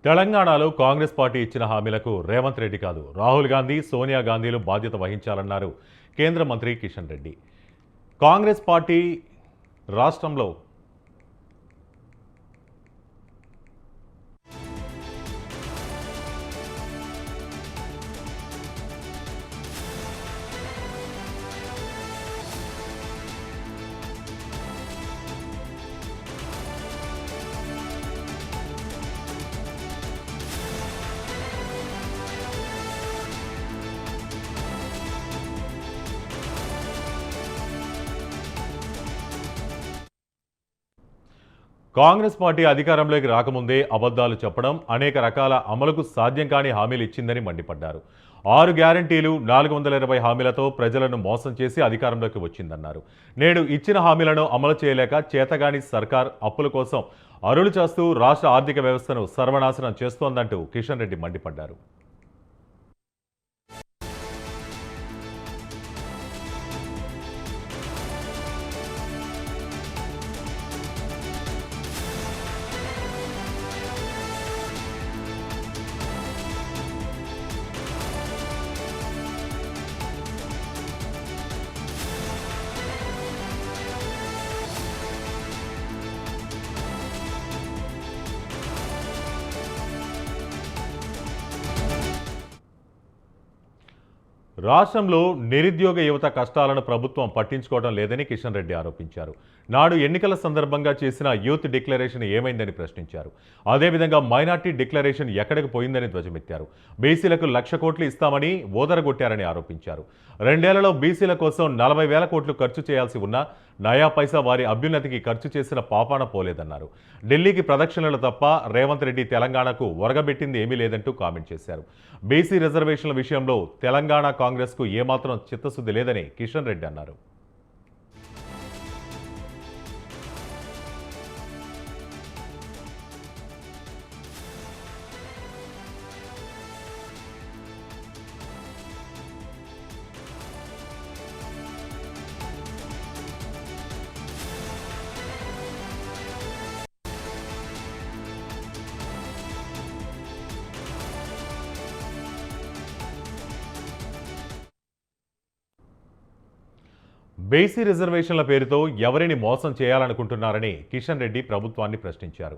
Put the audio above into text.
తెలంగాణలో కాంగ్రెస్ పార్టీ ఇచ్చిన హామీలకు రేవంత్ రెడ్డి కాదు రాహుల్ గాంధీ, సోనియా గాంధీలు బాధ్యత వహించాలన్నారు కేంద్ర మంత్రి కిషన్ రెడ్డి. కాంగ్రెస్ పార్టీ రాష్ట్రంలో కాంగ్రెస్ పార్టీ అధికారంలోకి రాకముందే అబద్ధాలు చెప్పడం, అనేక రకాల అమలుకు సాధ్యం కాని హామీలు ఇచ్చిందని మండిపడ్డారు. 6 గ్యారంటీలు, 420 హామీలతో ప్రజలను మోసం చేసి అధికారంలోకి వచ్చిందన్నారు. నేడు ఇచ్చిన హామీలను అమలు చేయలేక చేతగాని సర్కార్ అప్పుల కోసం అరులు చేస్తూ రాష్ట్ర ఆర్థిక వ్యవస్థను సర్వనాశనం చేస్తోందంటూ కిషన్ రెడ్డి మండిపడ్డారు. రాష్ట్రంలో నిరుద్యోగ యువత కష్టాలను ప్రభుత్వం పట్టించుకోవడం లేదని కిషన్ రెడ్డి ఆరోపించారు. నాడు ఎన్నికల సందర్భంగా చేసిన యూత్ డిక్లరేషన్ ఏమైందని ప్రశ్నించారు. అదేవిధంగా మైనార్టీ డిక్లరేషన్ ఎక్కడికి పోయిందని ధ్వజమెత్తారు. బీసీలకు 1,00,000 కోట్లు ఇస్తామని ఓదరగొట్టారని ఆరోపించారు. 2 ఏళ్లలో బీసీల కోసం 40,000 కోట్లు ఖర్చు చేయాల్సి ఉన్నా నయా పైసా వారి అభ్యున్నతికి ఖర్చు చేసిన పాపాన పోలేదన్నారు. ఢిల్లీకి ప్రదక్షిణలు తప్ప రేవంత్ రెడ్డి తెలంగాణకు ఒరగబెట్టింది ఏమీ లేదంటూ కామెంట్ చేశారు. బీసీ రిజర్వేషన్ల విషయంలో తెలంగాణ కాంగ్రెస్కు ఏమాత్రం చిత్తశుద్ధి లేదని కిషన్ రెడ్డి అన్నారు. బీసీ రిజర్వేషన్ల పేరుతో ఎవరిని మోసం చేయాలనుకుంటున్నారని కిషన్ రెడ్డి ప్రభుత్వాన్ని ప్రశ్నించారు.